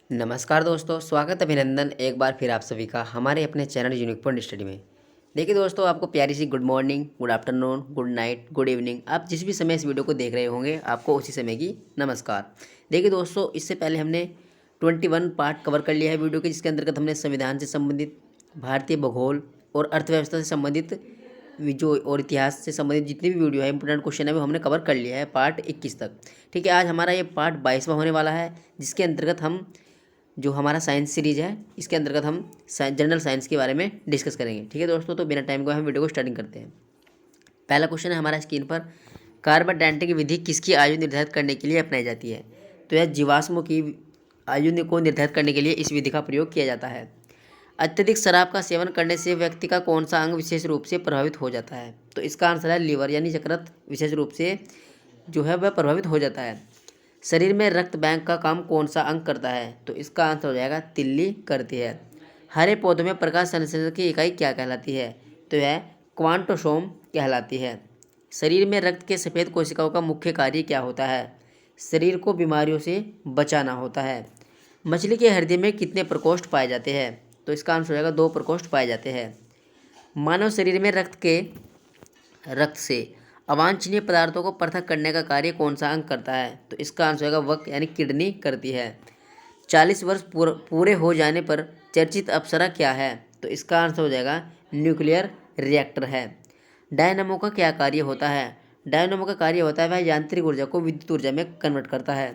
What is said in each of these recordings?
नमस्कार दोस्तों, स्वागत अभिनंदन एक बार फिर आप सभी का हमारे अपने चैनल यूनिक पॉइंट स्टडी में। देखिए दोस्तों, आपको प्यारी सी good morning, good afternoon, good night, good evening. आप जिस भी समय इस वीडियो को देख रहे होंगे आपको उसी समय की नमस्कार। देखिए दोस्तों, इससे पहले हमने 21 पार्ट कवर कर लिया है वीडियो के, जिसके अंतर्गत हमने संविधान से संबंधित, भारतीय भूगोल और अर्थव्यवस्था से संबंधित जो और इतिहास से संबंधित जितनी भी वीडियो है, इंपोर्टेंट क्वेश्चन है, वो हमने कवर कर लिया है पार्ट 21 तक। ठीक है, आज हमारा ये पार्ट 22वां होने वाला है, जिसके अंतर्गत हम जो हमारा साइंस सीरीज है इसके अंतर्गत हम जनरल साइंस के बारे में डिस्कस करेंगे। ठीक है दोस्तों, तो बिना टाइम को हम वीडियो को स्टार्टिंग करते हैं। पहला क्वेश्चन है हमारा स्क्रीन पर, कार्बन डेटिंग विधि किसकी आयु निर्धारित करने के लिए अपनाई जाती है? तो यह जीवाश्मों की आयु को निर्धारित करने के लिए इस विधि का प्रयोग किया जाता है। अत्यधिक शराब का सेवन करने से व्यक्ति का कौन सा अंग विशेष रूप से प्रभावित हो जाता है? तो इसका आंसर है लीवर, यानी यकृत विशेष रूप से जो है वह प्रभावित हो जाता है। शरीर में रक्त बैंक का काम कौन सा अंग करता है? तो इसका आंसर हो जाएगा तिल्ली करती है। हरे पौधों में प्रकाश संश्लेषण की इकाई क्या कहलाती है? तो यह क्वांटोसोम कहलाती है। शरीर में रक्त के सफ़ेद कोशिकाओं का मुख्य कार्य क्या होता है? शरीर को बीमारियों से बचाना होता है। मछली के हृदय में कितने प्रकोष्ठ पाए जाते हैं? तो इसका आंसर हो जाएगा 2 प्रकोष्ठ पाए जाते हैं। मानव शरीर में रक्त से अवांछनीय पदार्थों को पृथक करने का कार्य कौन सा अंग करता है? तो इसका आंसर होगा वक, यानी किडनी करती है। 40 वर्ष पूरे हो जाने पर चर्चित अप्सरा क्या है? तो इसका आंसर हो जाएगा न्यूक्लियर रिएक्टर है। डायनामो का क्या कार्य होता है? डायनामो का कार्य होता है वह यांत्रिक ऊर्जा को विद्युत ऊर्जा में कन्वर्ट करता है।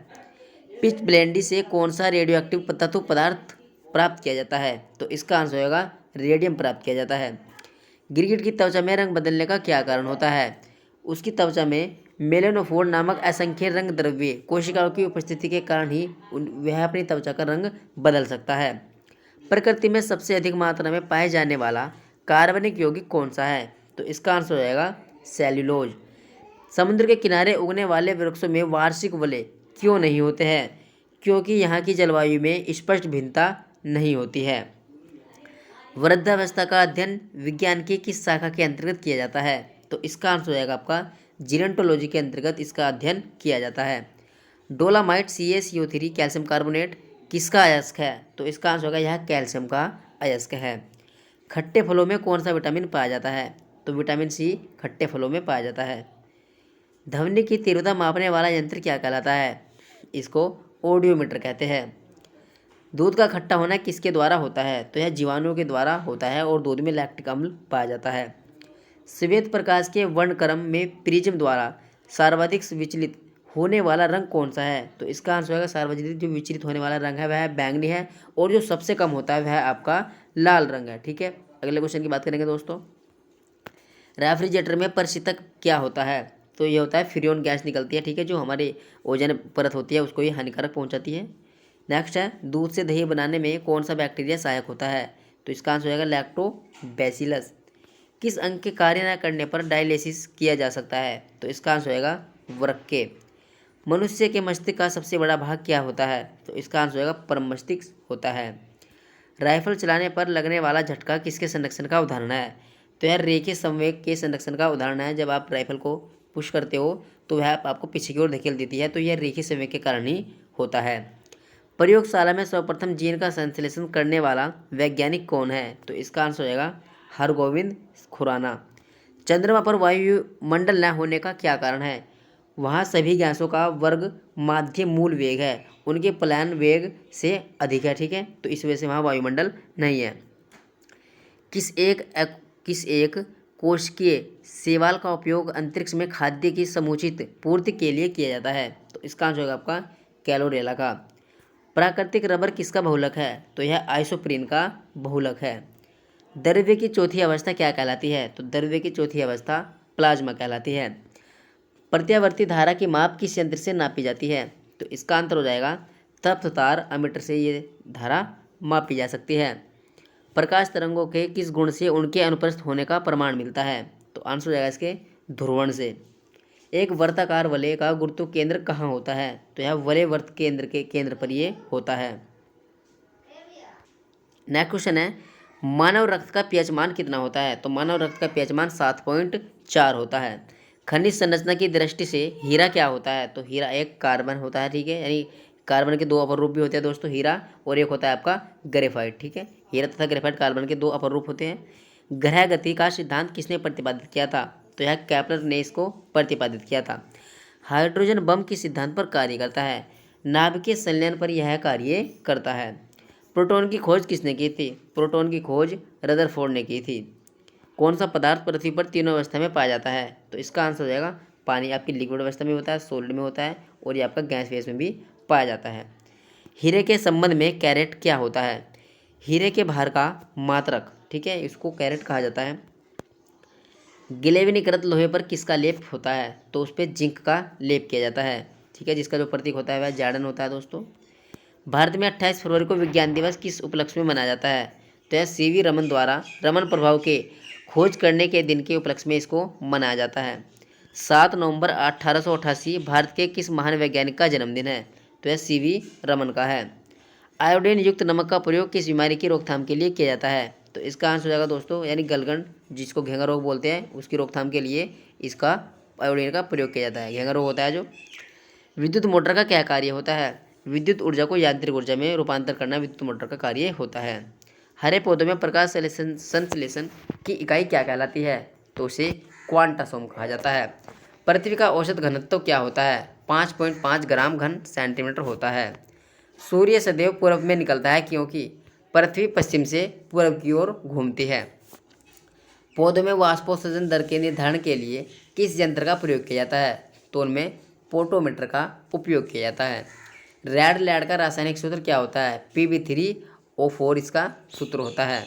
पिच ब्लेंडी से कौन सा रेडियो एक्टिव तत्व पदार्थ प्राप्त किया जाता है? तो इसका आंसर होगा रेडियम प्राप्त किया जाता है। गिरगिट की त्वचा में रंग बदलने का क्या कारण होता है? उसकी त्वचा में मेलेनोफोर नामक असंख्य रंग द्रव्य कोशिकाओं की उपस्थिति के कारण ही वह अपनी त्वचा का रंग बदल सकता है। प्रकृति में सबसे अधिक मात्रा में पाए जाने वाला कार्बनिक यौगिक कौन सा है? तो इसका आंसर हो जाएगा सेल्यूलोज। समुद्र के किनारे उगने वाले वृक्षों में वार्षिक वलय क्यों नहीं होते हैं? क्योंकि यहाँ की जलवायु में स्पष्ट भिन्नता नहीं होती है। वृद्धावस्था का अध्ययन विज्ञान की किस शाखा के अंतर्गत किया जाता है? तो इसका आंसर हो जाएगा आपका जीरेंटोलॉजी के अंतर्गत इसका अध्ययन किया जाता है। डोलामाइट CaCO3 कैल्शियम कार्बोनेट किसका अयस्क है? तो इसका आंसर होगा यह कैल्शियम का अयस्क है। खट्टे फलों में कौन सा विटामिन पाया जाता है? तो विटामिन C खट्टे फलों में पाया जाता है। ध्वनि की तीव्रता मापने वाला यंत्र क्या कहलाता है? इसको ऑडियोमीटर कहते हैं। दूध का खट्टा होना किसके द्वारा होता है? तो यह जीवाणुओं के द्वारा होता है और दूध में लैक्टिक अम्ल पाया जाता है। श्वेत प्रकाश के वर्णक्रम में प्रिज्म द्वारा सर्वाधिक विचलित होने वाला रंग कौन सा है? तो इसका आंसर होगा सर्वाधिक जो विचलित होने वाला रंग है वह बैंगनी है, और जो सबसे कम होता है वह आपका लाल रंग है। ठीक है, अगले क्वेश्चन की बात करेंगे दोस्तों। रेफ्रिजरेटर में परिशीतक क्या होता है? तो ये होता है फ्रियोन गैस निकलती है, ठीक है, जो हमारे ओजोन परत होती है उसको ये हानिकारक पहुंचाती है। नेक्स्ट है, दूध से दही बनाने में कौन सा बैक्टीरिया सहायक होता है? तो इसका आंसर हो जाएगा लैक्टोबैसिलस। किस अंग के कार्य न करने पर डायलिसिस किया जा सकता है? तो इसका आंसर होगा वृक्के। मनुष्य के मस्तिष्क का सबसे बड़ा भाग क्या होता है? तो इसका आंसर होगा परमस्तिष्क होता है। राइफल चलाने पर लगने वाला झटका किसके संरक्षण का उदाहरण है? तो यह रेखीय संवेग के संरक्षण का उदाहरण है। जब आप राइफल को पुश करते हो तो वह आपको पीछे की ओर धकेल देती है, तो यह रेखीय संवेग के कारण ही होता है। प्रयोगशाला में सर्वप्रथम जीन का संश्लेषण करने वाला वैज्ञानिक कौन है? तो इसका आंसर हो जाएगा हरगोविंद खुराना। चंद्रमा पर वायुमंडल न होने का क्या कारण है? वहाँ सभी गैसों का वर्ग माध्य मूल वेग है, उनके पलायन वेग से अधिक है। ठीक है, तो इस वजह से वहाँ वायुमंडल नहीं है। किस एक कोशिकीय शैवाल का उपयोग अंतरिक्ष में खाद्य की समुचित पूर्ति के लिए किया जाता है? तो इसका आंसर होगा आपका कैलोरेला का। प्राकृतिक रबर किसका बहुलक है? तो यह आइसोप्रीन का बहुलक है। द्रव्य की चौथी अवस्था क्या कहलाती है? तो द्रव्य की चौथी अवस्था प्लाज्मा कहलाती है। प्रत्यावर्ती धारा की माप किस यंत्र से नापी जाती है? तो इसका आंसर हो जाएगा तप्त तार अमीटर से ये धारा मापी जा सकती है। प्रकाश तरंगों के किस गुण से उनके अनुप्रस्थ होने का प्रमाण मिलता है? तो आंसर हो जाएगा इसके ध्रुवण से। एक वर्ताकार वलय का गुरुत्व केंद्र कहाँ होता है? तो यह वलय वर्त केंद्र के केंद्र पर ये होता है। नेक्स्ट क्वेश्चन है, मानव रक्त का पीएच मान कितना होता है? तो मानव रक्त का पीएच मान 7.4 होता है। खनिज संरचना की दृष्टि से हीरा क्या होता है? तो हीरा एक कार्बन होता है, ठीक है, यानी कार्बन के दो अपर रूप भी होते हैं दोस्तों, हीरा, और एक होता है आपका ग्रेफाइट। ठीक है, हीरा तथा ग्रेफाइट कार्बन के दो अपर रूप होते हैं। ग्रह गति का सिद्धांत किसने प्रतिपादित किया था? तो यह केपलर ने इसको प्रतिपादित किया था। हाइड्रोजन बम किस सिद्धांत पर कार्य करता है? नाभिकीय संलयन पर यह कार्य करता है। प्रोटॉन की खोज किसने की थी? प्रोटॉन की खोज रदरफोर्ड ने की थी। कौन सा पदार्थ पृथ्वी पर तीनों अवस्था में पाया जाता है? तो इसका आंसर हो जाएगा पानी। आपकी लिक्विड अवस्था में होता है, सॉलिड में होता है, और ये आपका गैस फेस में भी पाया जाता है। हीरे के संबंध में कैरेट क्या होता है? हीरे के भार का मात्रक। ठीक है, इसको कैरेट कहा जाता है। गिलेविनीकृत लोहे पर किसका लेप होता है? तो उस पर जिंक का लेप किया जाता है। ठीक है, जिसका जो प्रतीक होता है वह जार्डन होता है दोस्तों। भारत में 28 फरवरी को विज्ञान दिवस किस उपलक्ष्य में मनाया जाता है? तो यह सीवी रमन द्वारा रमन प्रभाव के खोज करने के दिन के उपलक्ष्य में इसको मनाया जाता है। 7 नवंबर 1888 भारत के किस महान वैज्ञानिक का जन्मदिन है? तो यह सीवी रमन का है। आयोडीन युक्त नमक का प्रयोग किस बीमारी की रोकथाम के लिए किया जाता है? तो इसका आंसर हो जाएगा दोस्तों, यानी गलगंड, जिसको घेंगा रोग बोलते हैं, उसकी रोकथाम के लिए इसका आयोडीन का प्रयोग किया जाता है। घेंगा रोग होता है जो। विद्युत मोटर का क्या कार्य होता है? विद्युत ऊर्जा को यांत्रिक ऊर्जा में रूपांतर करना विद्युत मोटर का कार्य होता है। हरे पौधों में प्रकाश संश्लेषण की इकाई क्या कहलाती है? तो उसे क्वांटासोम कहा जाता है। पृथ्वी का औसत घनत्व क्या होता है? 5.5 ग्राम घन सेंटीमीटर होता है। सूर्य सदैव पूर्व में निकलता है क्योंकि पृथ्वी पश्चिम से पूर्व की ओर घूमती है। पौधों में वाष्पोत्सर्जन दर के निर्धारण के लिए किस यंत्र का प्रयोग किया जाता है? तो उनमें पोटोमीटर का उपयोग किया जाता है। रेड लैड का रासायनिक सूत्र क्या होता है? Pb3O4 इसका सूत्र होता है।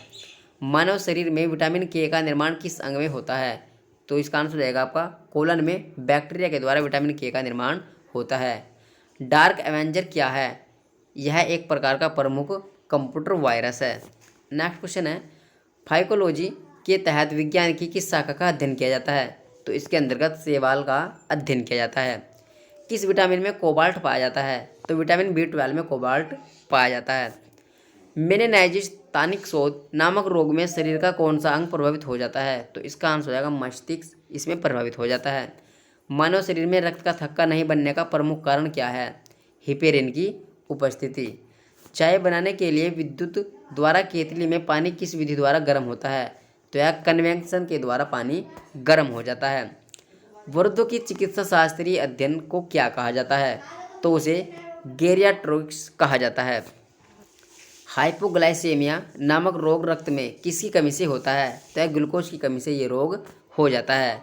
मानव शरीर में विटामिन के का निर्माण किस अंग में होता है? तो इसका आंसर रहेगा आपका कोलन में बैक्टीरिया के द्वारा विटामिन के का निर्माण होता है। डार्क एवेंजर क्या है? यह एक प्रकार का प्रमुख कंप्यूटर वायरस है। नेक्स्ट क्वेश्चन है, फाइकोलॉजी के तहत विज्ञान की किस शाखा का अध्ययन किया जाता है? तो इसके अंतर्गत शैवाल का अध्ययन किया जाता है। किस विटामिन में कोबाल्ट पाया जाता है? तो विटामिन B12 में कोबाल्ट पाया जाता है। मेनिनाइजिस तानिक शोथ नामक रोग में शरीर का कौन सा अंग प्रभावित हो जाता है? तो इसका आंसर हो जाएगा मस्तिष्क इसमें प्रभावित हो जाता है। मानव शरीर में रक्त का थक्का नहीं बनने का प्रमुख कारण क्या है? हिपेरिन की उपस्थिति। चाय बनाने के लिए विद्युत द्वारा केतली में पानी किस विधि द्वारा गर्म होता है? तो यह कन्वेक्शन के द्वारा पानी गर्म हो जाता है। वृद्धों की चिकित्सा शास्त्रीय अध्ययन को क्या कहा जाता है? तो उसे गेरियाट्रिक्स कहा जाता है। हाइपोग्लाइसेमिया नामक रोग रक्त में किसकी कमी से होता है? तो यह ग्लूकोज की कमी से ये रोग हो जाता है।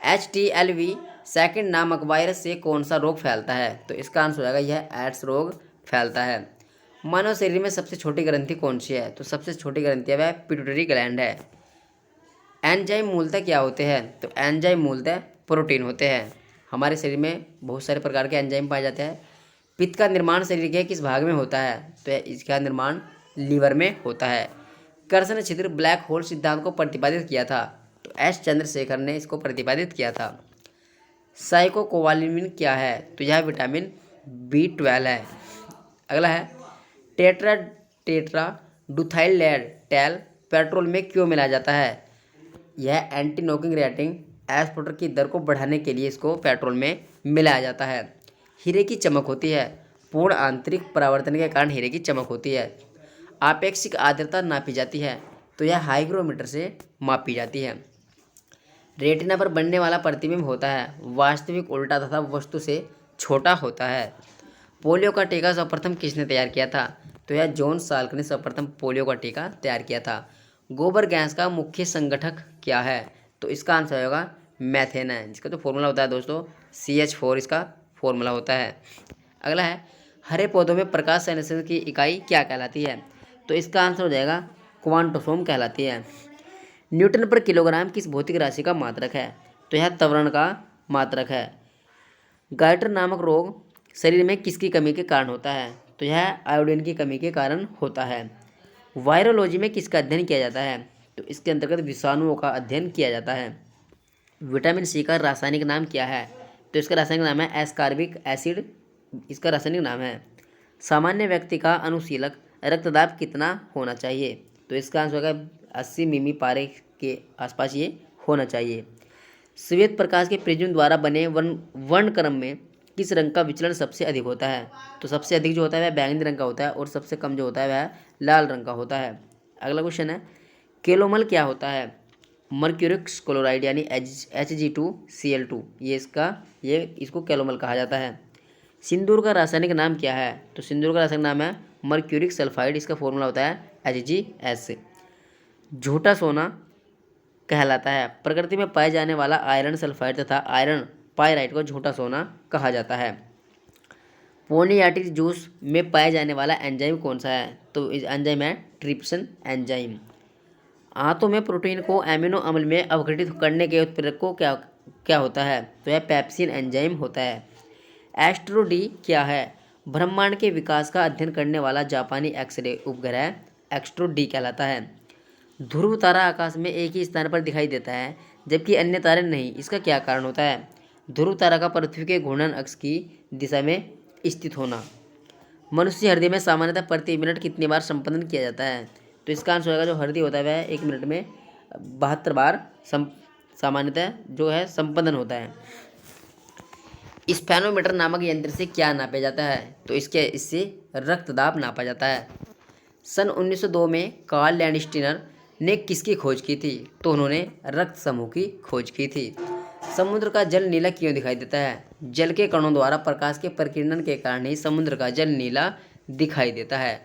HTLV सेकंड नामक वायरस से कौन सा रोग फैलता है? तो इसका आंसर हो जाएगा यह एड्स रोग फैलता है। मानव शरीर में सबसे छोटी ग्रंथि कौन सी है? तो सबसे छोटी ग्रंथि वह पिट्यूटरी ग्लैंड है। एंजाइम मूलतः क्या होते हैं? तो एंजाइम मूलतः प्रोटीन होते हैं। हमारे शरीर में बहुत सारे प्रकार के एंजाइम पाए जाते हैं। पित्त का निर्माण शरीर के किस भाग में होता है? तो इसका निर्माण लीवर में होता है। कर्षण छिद्र ब्लैक होल सिद्धांत को प्रतिपादित किया था? तो S चंद्रशेखर ने इसको प्रतिपादित किया था। साइकोकोबालामिन क्या है? तो यह विटामिन B12 है। अगला है, टेट्रा डुथाइल टेल पेट्रोल में क्यों मिलाया जाता है? यह एंटी नॉकिंग रेटिंग एक्सपोर्टर की दर को बढ़ाने के लिए इसको पेट्रोल में मिलाया जाता है। हीरे की चमक होती है। पूर्ण आंतरिक परावर्तन के कारण हीरे की चमक होती है। आपेक्षिक आर्द्रता नापी जाती है? तो यह हाइग्रोमीटर से मापी जाती है। रेटिना पर बनने वाला प्रतिबिंब होता है वास्तविक, उल्टा तथा वस्तु से छोटा होता है। पोलियो का टीका सर्वप्रथम किसने तैयार किया था? तो यह जॉन साल्क ने सर्वप्रथम पोलियो का टीका तैयार किया था। गोबर गैस का मुख्य संगठक क्या है? तो इसका आंसर होगा मैथेन है, जिसका तो फॉर्मूला होता है दोस्तों CH4 इसका फॉर्मूला होता है। अगला है, हरे पौधों में प्रकाश संश्लेषण की इकाई क्या कहलाती है? तो इसका आंसर हो जाएगा क्वांटोसोम कहलाती है। न्यूटन पर किलोग्राम किस भौतिक राशि का मात्रक है? तो यह त्वरण का मात्रक है। गाइटर नामक रोग शरीर में किसकी कमी के कारण होता है? तो यह आयोडीन की कमी के कारण होता है। वायरोलॉजी में किसका अध्ययन किया जाता है? तो इसके अंतर्गत विषाणुओं का अध्ययन किया जाता है। विटामिन C का रासायनिक नाम क्या है? तो इसका रासायनिक नाम है एस्कॉर्बिक एसिड, इसका रासायनिक नाम है। सामान्य व्यक्ति का अनुशीलक रक्तदाब कितना होना चाहिए? तो इसका आंसर होगा 80 मिमी पारे के आसपास ये होना चाहिए। श्वेत प्रकाश के प्रिज्म द्वारा बने वर्णक्रम में किस रंग का विचलन सबसे अधिक होता है? तो सबसे अधिक जो होता है वह बैंगनी रंग का होता है और सबसे कम जो होता है वह लाल रंग का होता है। अगला क्वेश्चन है, केलोमल क्या होता है? मर्क्यूरिक क्लोराइड यानी Hg2Cl2, ये इसको केलोमल कहा जाता है। सिंदूर का रासायनिक नाम क्या है? तो सिंदूर का रासायनिक नाम है मर्क्यूरिक सल्फाइड, इसका फॉर्मूला होता है Hgs। झूठा सोना कहलाता है। प्रकृति में पाए जाने वाला आयरन सल्फाइड तथा आयरन पायराइट को झूठा सोना कहा जाता है। पोनियाटिक जूस में पाए जाने वाला एंजाइम कौन सा है? तो इस एंजाइम है ट्रिप्सिन एंजाइम। आंतों में प्रोटीन को एमिनो अम्ल में अपघटित करने के उत्प्रेरक को क्या होता है? तो यह पेप्सिन एंजाइम होता है। एस्ट्रो डी क्या है? ब्रह्मांड के विकास का अध्ययन करने वाला जापानी एक्सरे उपग्रह एस्ट्रो डी कहलाता है। ध्रुव तारा आकाश में एक ही स्थान पर दिखाई देता है जबकि अन्य तारे नहीं, इसका क्या कारण होता है? ध्रुव तारा का पृथ्वी के घूर्णन अक्ष की दिशा में स्थित होना। मनुष्य हृदय में सामान्यतः प्रति मिनट कितनी बार संपंदन किया जाता है? तो इसका आंसर होगा, जो हृदय होता है वह 1 मिनट में 72 बार सामान्यतः जो है संपंदन होता है। स्पैनोमीटर नामक यंत्र से क्या नापा जाता है? तो इससे रक्तदाब नापा जाता है। सन 1902 में कार्ल लैंडस्टीनर ने किसकी खोज की थी? तो उन्होंने रक्त समूह की खोज की थी। समुद्र का जल नीला क्यों दिखाई देता है? जल के कणों द्वारा प्रकाश के प्रकीर्णन के कारण ही समुद्र का जल नीला दिखाई देता है।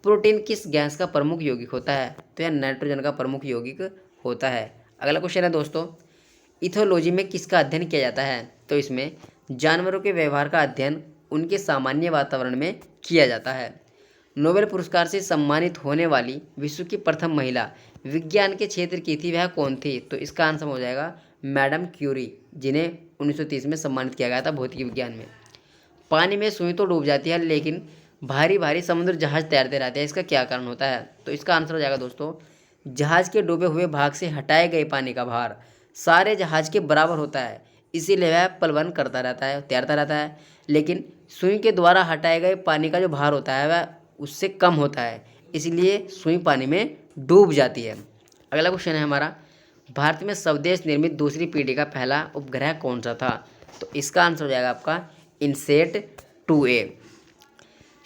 प्रोटीन किस गैस का प्रमुख यौगिक होता है? तो यह नाइट्रोजन का प्रमुख यौगिक होता है। अगला क्वेश्चन है दोस्तों, इथोलॉजी में किसका अध्ययन किया जाता है? तो इसमें जानवरों के व्यवहार का अध्ययन उनके सामान्य वातावरण में किया जाता है। नोबेल पुरस्कार से सम्मानित होने वाली विश्व की प्रथम महिला विज्ञान के क्षेत्र की थी, वह कौन थी? तो इसका आंसर हो जाएगा मैडम क्यूरी, जिन्हें 1930 में सम्मानित किया गया था भौतिक विज्ञान में। पानी में सुई तो डूब जाती है लेकिन भारी भारी समुद्र जहाज तैरते रहते हैं, इसका क्या कारण होता है? तो इसका आंसर हो जाएगा दोस्तों, जहाज के डूबे हुए भाग से हटाए गए पानी का भार सारे जहाज के बराबर होता है, इसीलिए वह पलवन करता रहता है, तैरता रहता है। लेकिन सुई के द्वारा हटाए गए पानी का जो भार होता है वह उससे कम होता है, इसलिए सुई पानी में डूब जाती है। अगला क्वेश्चन है हमारा, भारत में स्वदेश निर्मित दूसरी पीढ़ी का पहला उपग्रह कौन सा था? तो इसका आंसर हो जाएगा आपका इनसेट 2A।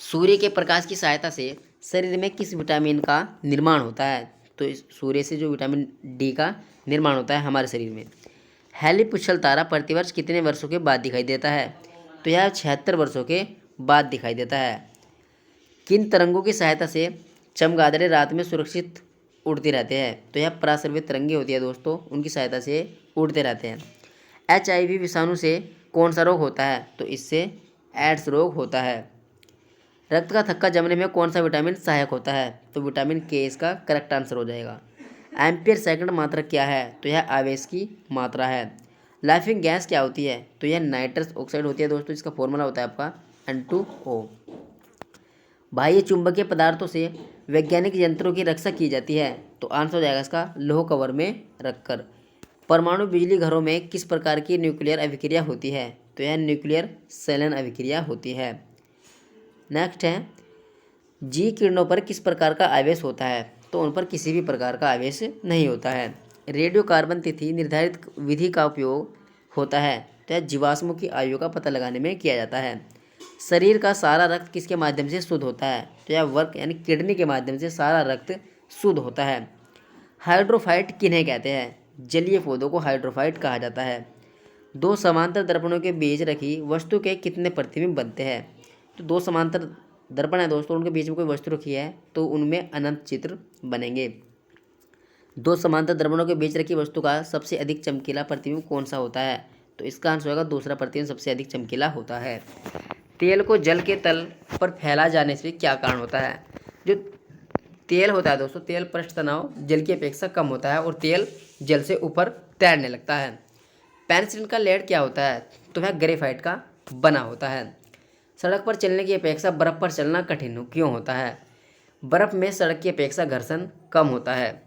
सूर्य के प्रकाश की सहायता से शरीर में किस विटामिन का निर्माण होता है? तो इस सूर्य से जो विटामिन डी का निर्माण होता है हमारे शरीर में। हैली पुच्छल तारा प्रतिवर्ष कितने वर्षों के बाद दिखाई देता है? तो यह 76 वर्षों के बाद दिखाई देता है। किन तरंगों की सहायता से चमगादड़ रात में सुरक्षित उड़ते रहते हैं? तो यह पराश्रवित तरंगे होती है दोस्तों, उनकी सहायता से उड़ते रहते हैं। HIV विषाणु से कौन सा रोग होता है? तो इससे एड्स रोग होता है। रक्त का थक्का जमने में कौन सा विटामिन सहायक होता है? तो विटामिन के इसका करेक्ट आंसर हो जाएगा। एम्पियर सेकंड मात्रा क्या है? तो यह आवेश की मात्रा है। लाइफिंग गैस क्या होती है? तो यह नाइट्रस ऑक्साइड होती है दोस्तों, इसका फॉर्मूला होता है आपका N2O। बाह्य चुंबकीय पदार्थों से वैज्ञानिक यंत्रों की रक्षा की जाती है, तो आंसर हो जाएगा इसका लोह कवर में रखकर। परमाणु बिजली घरों में किस प्रकार की न्यूक्लियर अभिक्रिया होती है? तो यह न्यूक्लियर सेलन अभिक्रिया होती है। नेक्स्ट है, जी किरणों पर किस प्रकार का आवेश होता है? तो उन पर किसी भी प्रकार का आवेश नहीं होता है। रेडियो कार्बन तिथि निर्धारित विधि का उपयोग होता है, तो यह जीवाश्मों की आयु का पता लगाने में किया जाता है। शरीर का सारा रक्त किसके माध्यम से शुद्ध होता है? तो यह वर्क यानी किडनी के माध्यम से सारा रक्त शुद्ध होता है। हाइड्रोफाइट किन्हें कहते हैं? जलीय पौधों को हाइड्रोफाइट कहा जाता है। दो समांतर दर्पणों के बीच रखी वस्तु के कितने प्रतिबिंब बनते हैं? तो दो समांतर दर्पण है दोस्तों, उनके बीच में कोई वस्तु रखी है तो उनमें अनंत चित्र बनेंगे। दो समांतर दर्पणों के बीच रखी वस्तु का सबसे अधिक चमकीला प्रतिबिंब कौन सा होता है? तो इसका आंसर होगा दूसरा प्रतिबिंब सबसे अधिक चमकीला होता है। तेल को जल के तल पर फैला जाने से क्या कारण होता है? जो तेल होता है दोस्तों, तेल पृष्ठ तनाव जल की अपेक्षा कम होता है और तेल जल से ऊपर तैरने लगता है। पेनिसिलिन का लेड क्या होता है? तो वह ग्रेफाइट का बना होता है। सड़क पर चलने की अपेक्षा बर्फ़ पर चलना कठिन क्यों होता है? बर्फ़ में सड़क की अपेक्षा घर्षण कम होता है।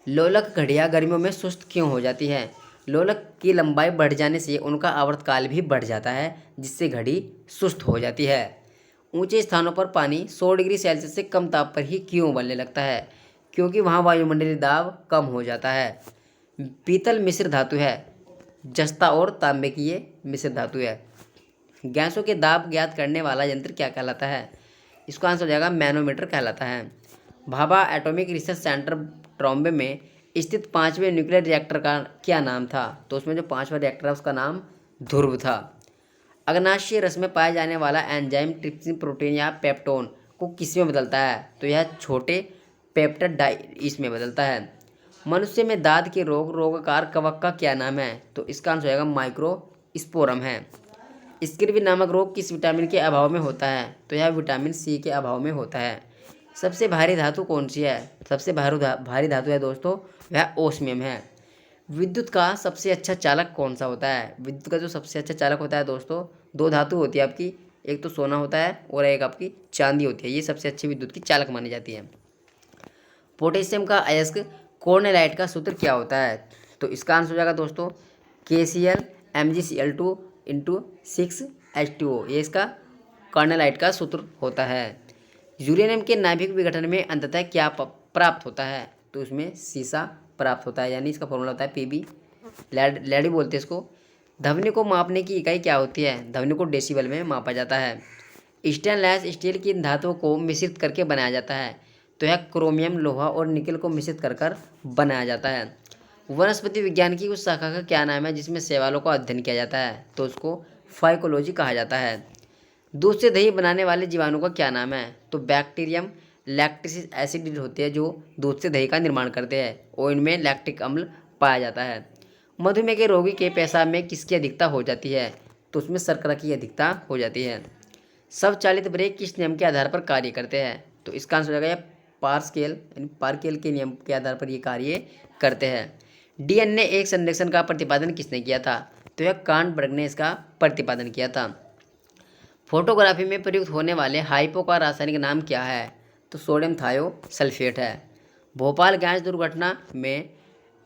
लोलक घड़ियाँ गर्मियों में सुस्त क्यों हो जाती है? लोलक की लंबाई बढ़ जाने से उनका आवर्तकाल भी बढ़ जाता है, जिससे घड़ी सुस्त हो जाती है। ऊंचे स्थानों पर पानी 100 डिग्री सेल्सियस से कम ताप पर ही क्यों उबलने लगता है? क्योंकि वहाँ वायुमंडलीय दाब कम हो जाता है। पीतल मिश्र धातु है, जस्ता और तांबे की ये मिश्र धातु है। गैसों के दाब ज्ञात करने वाला यंत्र क्या कहलाता है? इसका आंसर हो जाएगा मैनोमीटर कहलाता है। Bhabha atomic research centre Trombay में स्थित 5वें न्यूक्लियर रिएक्टर का क्या नाम था? तो उसमें जो 5वां रिएक्टर है उसका नाम ध्रुव था। अग्नाशय रस में पाया जाने वाला एंजाइम ट्रिप्सिन प्रोटीन या पेप्टोन को किसमें बदलता है? तो यह छोटे पेप्टाइड इसमें बदलता है। मनुष्य में दांत के रोगाकार कवक का क्या नाम है? तो इसका आंसर हो जाएगा माइक्रोस्पोरम है। स्किर्वी नामक रोग किस विटामिन के अभाव में होता है? तो यह विटामिन सी के अभाव में होता है। सबसे भारी धातु कौन सी है? सबसे भारी धातु है दोस्तों वह ओस्मियम है। विद्युत का सबसे अच्छा चालक कौन सा होता है? विद्युत का जो सबसे अच्छा चालक होता है दोस्तों, दो धातु होती है आपकी, एक तो सोना होता है और एक आपकी चांदी होती है। ये सबसे अच्छी विद्युत की चालक मानी जाती है। पोटेशियम का अयस्क कॉर्नेलाइट का सूत्र क्या होता है? तो इसका आंसर हो जाएगा दोस्तों KCl MgCl2 इंटू 6H2O। ये इसका कॉर्नेलाइट का सूत्र होता है। यूरेनियम के नाभिक विघटन में अंततः क्या प्राप्त होता है? तो उसमें सीसा प्राप्त होता है, यानी इसका फॉर्मूला होता है Pb। लेडी बोलते हैं इसको। ध्वनि को मापने की इकाई क्या होती है? ध्वनि को डेसिबल में मापा जाता है। स्टेनलेस स्टील की धातुओं को मिश्रित करके बनाया जाता है। तो यह क्रोमियम, लोहा और निकल को मिश्रित कर बनाया जाता है। वनस्पति विज्ञान की उस शाखा का क्या नाम है जिसमें शैवालों का अध्ययन किया जाता है? तो उसको फाइकोलॉजी कहा जाता है। दूध से दही बनाने वाले जीवाणु का क्या नाम है? तो बैक्टीरियम लैक्टिक एसिड होते हैं जो दूध से दही का निर्माण करते हैं और इनमें लैक्टिक अम्ल पाया जाता है। मधुमेह के रोगी के पेशाब में किसकी अधिकता हो जाती है? तो उसमें शर्करा की अधिकता हो जाती है। स्वचालित ब्रेक किस नियम के आधार पर कार्य करते हैं? तो इसका आंसर हो जाएगा पार्केल के नियम के आधार पर ये कार्य करते हैं। DNA एक संरक्षण का प्रतिपादन किसने किया था? तो यह कांटबर्ग ने इसका प्रतिपादन किया था। फोटोग्राफी में प्रयुक्त होने वाले हाइपो का रासायनिक नाम क्या है? तो सोडियम थायोसल्फेट है। भोपाल गैस दुर्घटना में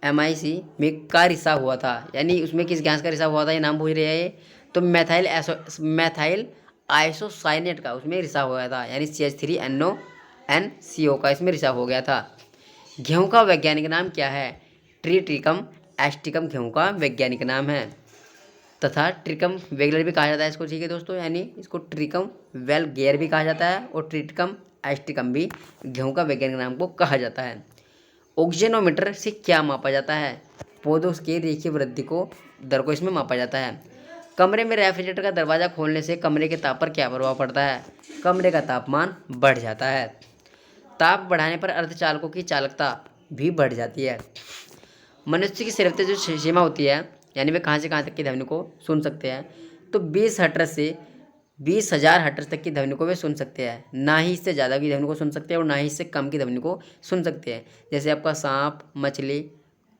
MIC में का रिसा हुआ था, यानी उसमें किस गैस का रिसा हुआ था ये नाम पूछ रहे हैं ये? तो मैथाइल आइसोसाइनेट का उसमें रिसा हुआ था, यानी CH3NO NCO का इसमें रिसा हो गया था। गेहूं का वैज्ञानिक नाम क्या है? ट्रिटिकम एस्टिकम गेहूं का वैज्ञानिक नाम है। तथा ट्रिकम वेगलर भी कहा जाता है इसको, ठीक है दोस्तों, यानी इसको ट्रिकम वेलगेयर भी कहा जाता है और ट्रिटिकम एस्टिकम भी गेहूं का वैज्ञानिक नाम को कहा जाता है। ऑक्सीजनोमीटर से क्या मापा जाता है? पौधों के रेखीय वृद्धि को दर को इसमें मापा जाता है। कमरे में रेफ्रिजरेटर का दरवाज़ा खोलने से कमरे के ताप पर क्या प्रभाव पड़ता है? कमरे का तापमान बढ़ जाता है। ताप बढ़ाने पर अर्धचालकों की चालकता भी बढ़ जाती है। मनुष्य की श्रव्यता जो सीमा होती है, यानी वे कहाँ से कहाँ तक की ध्वनि को सुन सकते हैं, तो 20 हर्ट्ज से 20,000 हर्ट्ज तक की ध्वनि को वे सुन सकते हैं। ना ही इससे ज़्यादा की ध्वनि को सुन सकते हैं और ना ही इससे कम की ध्वनि को सुन सकते हैं। जैसे आपका सांप, मछली,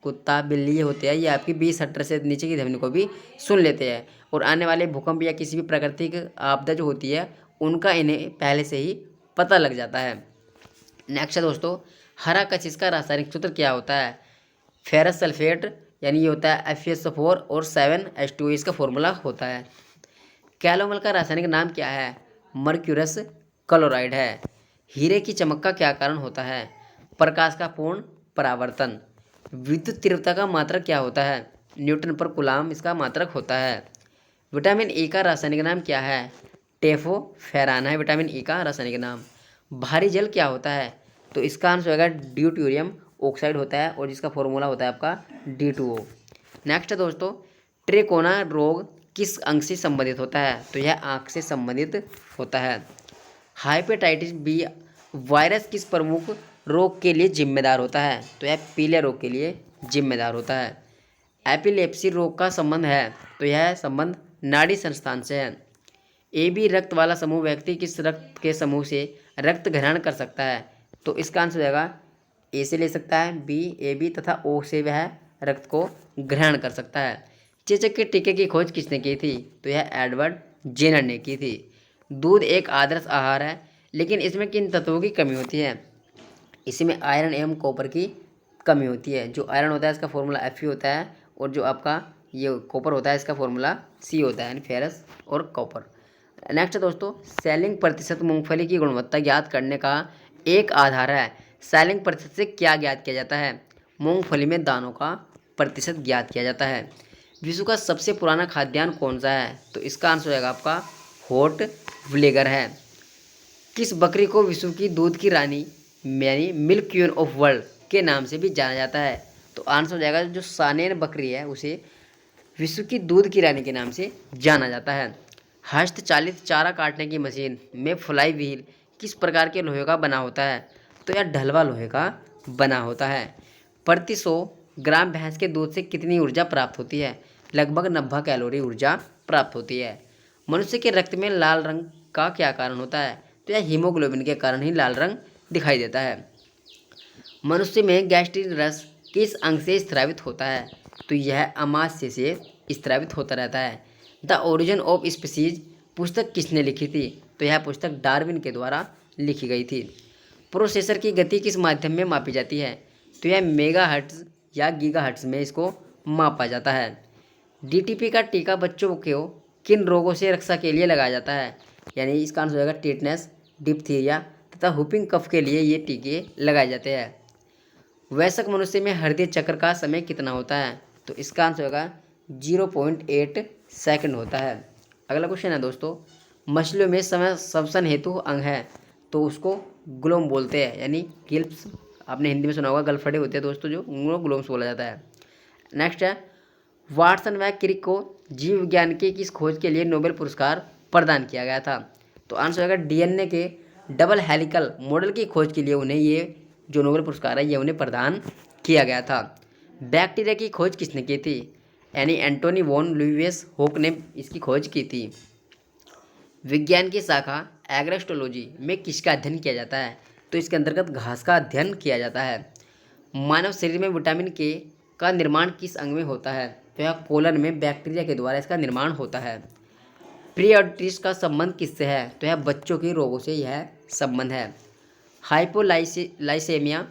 कुत्ता, बिल्ली होते हैं, ये आपकी 20 हर्ट्ज से नीचे की ध्वनि को भी सुन लेते हैं और आने वाले भूकंप या किसी भी प्राकृतिक आपदा जो होती है उनका इन्हें पहले से ही पता लग जाता है। नेक्स्ट है दोस्तों, हरा कशिश का रासायनिक सूत्र क्या होता है? फेरस सल्फेट, यानी ये होता है FeSO4 और 7H2O इसका फॉर्मूला होता है। कैलोमल का रासायनिक नाम क्या है? मर्क्यूरस क्लोराइड है। हीरे की चमक का क्या कारण होता है? प्रकाश का पूर्ण परावर्तन। विद्युत तीव्रता का मात्रक क्या होता है? न्यूटन पर कूलाम इसका मात्रक होता है। विटामिन E का रासायनिक नाम क्या है? टेफोफेरान है विटामिन E का रासायनिक नाम। भारी जल क्या होता है? तो इसका आंसर होगा ड्यूटेरियम ऑक्साइड होता है और जिसका फॉर्मूला होता है आपका D2O। नेक्स्ट है दोस्तों, ट्रेकोना रोग किस अंग से संबंधित होता है? तो यह आँख से संबंधित होता है। हेपेटाइटिस B वायरस किस प्रमुख रोग के लिए जिम्मेदार होता है? तो यह पीले रोग के लिए जिम्मेदार होता है। एपिलेप्सी रोग का संबंध है? तो यह संबंध नाड़ी संस्थान से है। AB रक्त वाला समूह व्यक्ति किस रक्त के समूह से रक्त ग्रहण कर सकता है? तो इसका आंसर हो जाएगा A से ले सकता है, B, AB तथा O से वह रक्त को ग्रहण कर सकता है। चेचक के टीके की खोज किसने की थी? तो यह एडवर्ड जेनर ने की थी। दूध एक आदर्श आहार है, लेकिन इसमें किन तत्वों की कमी होती है? इसमें आयरन एवं कॉपर की कमी होती है। जो आयरन होता है इसका फॉर्मूला Fe होता है और जो आपका ये कॉपर होता है इसका फॉर्मूला C होता है, यानी फेरस और कॉपर। नेक्स्ट दोस्तों, सेलिंग प्रतिशत मूंगफली की गुणवत्ता ज्ञात करने का एक आधार है। सेलिंग प्रतिशत से क्या ज्ञात किया जाता है? मूंगफली में दानों का प्रतिशत ज्ञात किया जाता है। विश्व का सबसे पुराना खाद्यान्न कौन सा है? तो इसका आंसर हो जाएगा आपका हॉट व्लेगर है। किस बकरी को विश्व की दूध की रानी यानी मिल्क क्वीन ऑफ वर्ल्ड के नाम से भी जाना जाता है? तो आंसर हो जाएगा जो सानेन बकरी है उसे विश्व की दूध की रानी के नाम से जाना जाता है। हस्तचालित चारा काटने की मशीन में फ्लाई व्हील किस प्रकार के लोहे का बना होता है? तो यह ढलवा लोहे का बना होता है। प्रति 100 ग्राम भैंस के दूध से कितनी ऊर्जा प्राप्त होती है? लगभग 90 कैलोरी ऊर्जा प्राप्त होती है। मनुष्य के रक्त में लाल रंग का क्या कारण होता है? तो यह हीमोग्लोबिन के कारण ही लाल रंग दिखाई देता है। मनुष्य में गैस्ट्रिक रस किस अंग से स्रावित होता है? तो यह अमाशय से स्रावित होता रहता है। द ओरिजिन ऑफ स्पीसीज पुस्तक किसने लिखी थी? तो यह पुस्तक डार्विन के द्वारा लिखी गई थी। प्रोसेसर की गति किस माध्यम में मापी जाती है? तो यह मेगाहर्ट्ज या गीगाहर्ट्ज में इसको मापा जाता है। डीटीपी का टीका बच्चों को किन रोगों से रक्षा के लिए लगाया जाता है? यानी इसका आंसर हो जाएगा टेटनस, डिप्थीरिया तथा हुपिंग कफ के लिए ये टीके लगाए जाते हैं। वयस्क मनुष्य में हृदय चक्र का समय कितना होता है? तो इसका आंसर होगा 0.8 सेकंड होता है। अगला क्वेश्चन है दोस्तों, मछलियों में समय श्वसन हेतु अंग है तो उसको ग्लोम बोलते हैं, यानी गिल्प्स आपने हिंदी में सुना होगा, गलफड़े होते हैं दोस्तों जो, उनको ग्लोम्स बोला जाता है। नेक्स्ट है, वाटसन व क्रिक को जीव विज्ञान की किस खोज के लिए नोबेल पुरस्कार प्रदान किया गया था? तो आंसर होगा डीएनए के डबल हेलिकल मॉडल की खोज के लिए उन्हें ये जो नोबेल पुरस्कार है ये उन्हें प्रदान किया गया था। बैक्टीरिया की खोज किसने की थी? यानी एंटोनी वॉन लुइस होक ने इसकी खोज की थी। विज्ञान की शाखा एग्रेस्टोलॉजी में किसका अध्ययन किया जाता है? तो इसके अंतर्गत घास का अध्ययन किया जाता है। मानव शरीर में विटामिन के का निर्माण किस अंग में होता है? तो यह कोलन में बैक्टीरिया के द्वारा इसका निर्माण होता है। प्रीऑर्टिस का संबंध किससे है? तो यह बच्चों के रोगों से यह संबंध है। हाइपोलाइसेमिया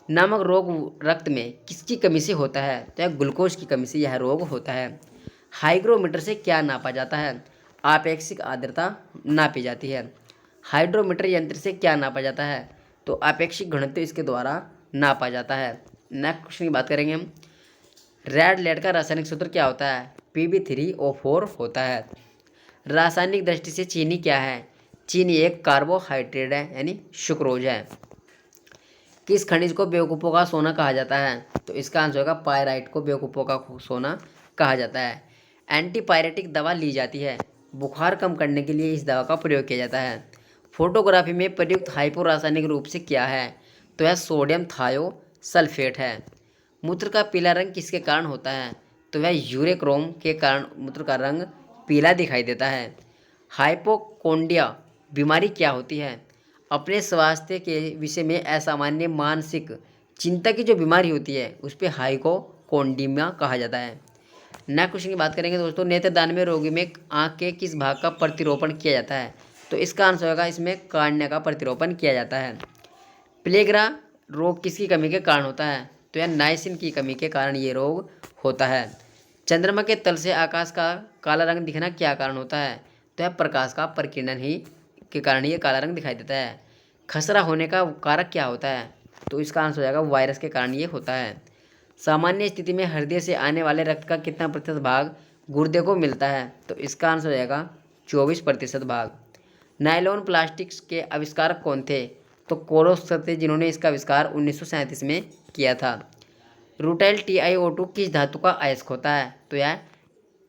नामक रोग रक्त में किसकी कमी से होता है? तो यह ग्लूकोज की कमी से यह रोग होता है। हाइग्रोमीटर से क्या नापा जाता है? आपेक्षिक आर्द्रता नापी जाती है। हाइड्रोमीटर यंत्र से क्या नापा जाता है? तो आपेक्षिक घनत्व इसके द्वारा नापा जाता है। नेक्स्ट क्वेश्चन की बात करेंगे हम, रेड लेड का रासायनिक सूत्र क्या होता है? Pb3O4 होता है। रासायनिक दृष्टि से चीनी क्या है? चीनी एक कार्बोहाइड्रेट है, यानी सुक्रोज है। किस खनिज को बेवकूफ़ों का सोना कहा जाता है? तो इसका आंसर होगा पायराइट को बेवकूफ़ों का सोना कहा जाता है। एंटीपायरेटिक दवा ली जाती है, बुखार कम करने के लिए इस दवा का प्रयोग किया जाता है। फोटोग्राफी में प्रयुक्त हाइपो रासायनिक रूप से क्या है? तो यह सोडियम थायोसल्फेट है। मूत्र का पीला रंग किसके कारण होता है? तो वह यूरेक्रोम के कारण मूत्र का रंग पीला दिखाई देता है। हाइपोकोंडिया बीमारी क्या होती है? अपने स्वास्थ्य के विषय में असामान्य मानसिक चिंता की जो बीमारी होती है उस पर हाइपोकोंडिया कहा जाता है। नेक्स्ट क्वेश्चन की बात करेंगे दोस्तों, नेत्रदान में रोगी में आँख के किस भाग का प्रतिरोपण किया जाता है? तो इसका आंसर होगा इसमें कार्निया का प्रतिरोपण किया जाता है। प्लेग्रा रोग किसकी कमी के कारण होता है? तो यह नाइसिन की कमी के कारण ये रोग होता है। चंद्रमा के तल से आकाश का काला रंग दिखना क्या कारण होता है? तो यह प्रकाश का प्रकीर्णन ही के कारण ये काला रंग दिखाई देता है। खसरा होने का कारक क्या होता है? तो इसका आंसर हो जाएगा वायरस के कारण ये होता है। सामान्य स्थिति में हृदय से आने वाले रक्त का कितना प्रतिशत भाग गुर्दे को मिलता है? तो इसका आंसर हो जाएगा 24% भाग। नायलॉन प्लास्टिक्स के आविष्कारक कौन थे? तो कोरोस थे, जिन्होंने इसका आविष्कार 1937 में किया था। रूटाइल TiO2 किस धातु का अयस्क होता है? तो यह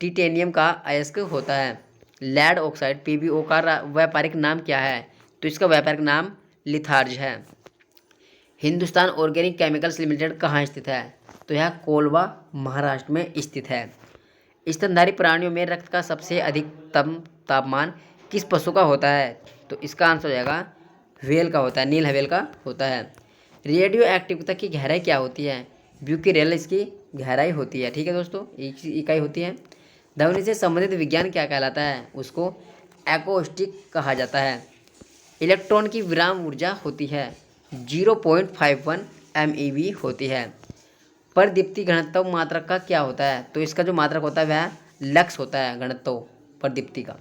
टिटेनियम का अयस्क होता है। लेड ऑक्साइड PbO का व्यापारिक नाम क्या है? तो इसका व्यापारिक नाम लिथार्ज है। हिंदुस्तान ऑर्गेनिक केमिकल्स लिमिटेड कहाँ स्थित है? तो यह कोलवा महाराष्ट्र में स्थित है। स्तनधारी प्राणियों में रक्त का सबसे अधिकतम तापमान किस पशु का होता है? तो इसका आंसर हो जाएगा व्हेल का होता है, नील व्हेल का होता है। रेडियो एक्टिविटी की गहराई क्या होती है? ब्यूकेरियल इसकी गहराई होती है। ठीक है दोस्तों, एक इकाई होती है। ध्वनि से संबंधित विज्ञान क्या कहलाता है? उसको एकॉस्टिक कहा जाता है। इलेक्ट्रॉन की विराम ऊर्जा होती है 0.51 MeV होती है। प्रदीप्ति घनत्व मात्रक का क्या होता है? तो इसका जो मात्रक होता है वह लक्स होता है घनत्व प्रदीप्ति का।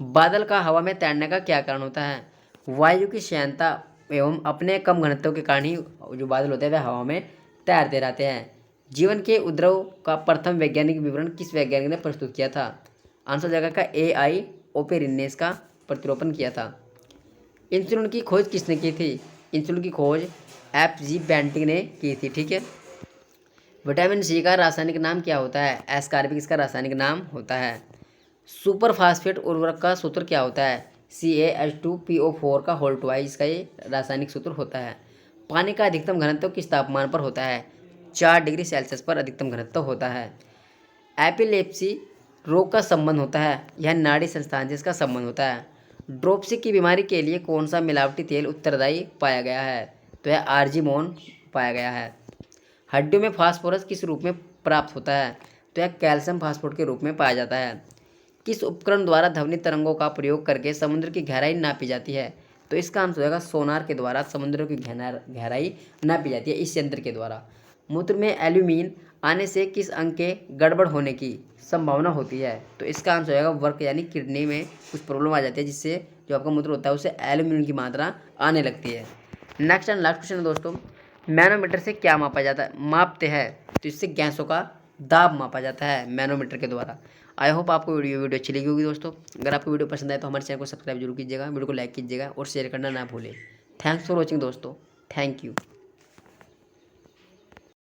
बादल का हवा में तैरने का क्या कारण होता है? वायु की श्यानता एवं अपने कम घनत्व के कारण ही जो बादल होते हैं वह हवा में तैरते रहते हैं। जीवन के उद्भव का प्रथम वैज्ञानिक विवरण किस वैज्ञानिक ने प्रस्तुत किया था? आंसर जगह का AI ओपेरिनेस का प्रतिरूपण किया था। इंसुलिन की खोज किसने की थी? इंसुलिन की खोज FG बेंटिंग ने की थी। ठीक है। विटामिन सी का रासायनिक नाम क्या होता है? एस्कॉर्बिक इसका रासायनिक नाम होता है। सुपर फास्फेट उर्वरक का सूत्र क्या होता है? CaH2PO4 का होल ट्वाइस इसका ये रासायनिक सूत्र होता है। पानी का अधिकतम घनत्व किस तापमान पर होता है? 4 डिग्री सेल्सियस पर अधिकतम घनत्व होता है। एपिलेप्सी रोग का संबंध होता है, यह नाड़ी संस्थान से इसका संबंध होता है। ड्रोपसी की बीमारी के लिए कौन सा मिलावटी तेल उत्तरदायी पाया गया है? तो यह आर्जिमोन पाया गया है। हड्डियों में फास्फोरस किस रूप में प्राप्त होता है? तो यह कैल्शियम फास्फोरेट के रूप में पाया जाता है। किस उपकरण द्वारा ध्वनि तरंगों का प्रयोग करके समुद्र की गहराई नापी जाती है? तो इसका आंसर होगा सोनार के द्वारा समुद्र की गहराई नापी जाती है, इस यंत्र के द्वारा। मूत्र में एल्यूमीन आने से किस अंग के गड़बड़ होने की संभावना होती है? तो इसका आंसर होगा वर्क, यानी किडनी में कुछ प्रॉब्लम आ जाती है, जिससे जो आपका मूत्र होता है उससे एल्यूमिनियम की मात्रा आने लगती है। नेक्स्ट एंड लास्ट क्वेश्चन है दोस्तों, मैनोमीटर से क्या मापा जाता है? मापते हैं तो इससे गैसों का दाब मापा जाता है मैनोमीटर के द्वारा। आई होप आपको वीडियो अच्छी लगी होगी दोस्तों। अगर आपको वीडियो पसंद आए तो हमारे चैनल को सब्सक्राइब जरूर कीजिएगा, वीडियो को लाइक कीजिएगा और शेयर करना ना भूलें। थैंक्स फॉर वॉचिंग दोस्तों, थैंक यू।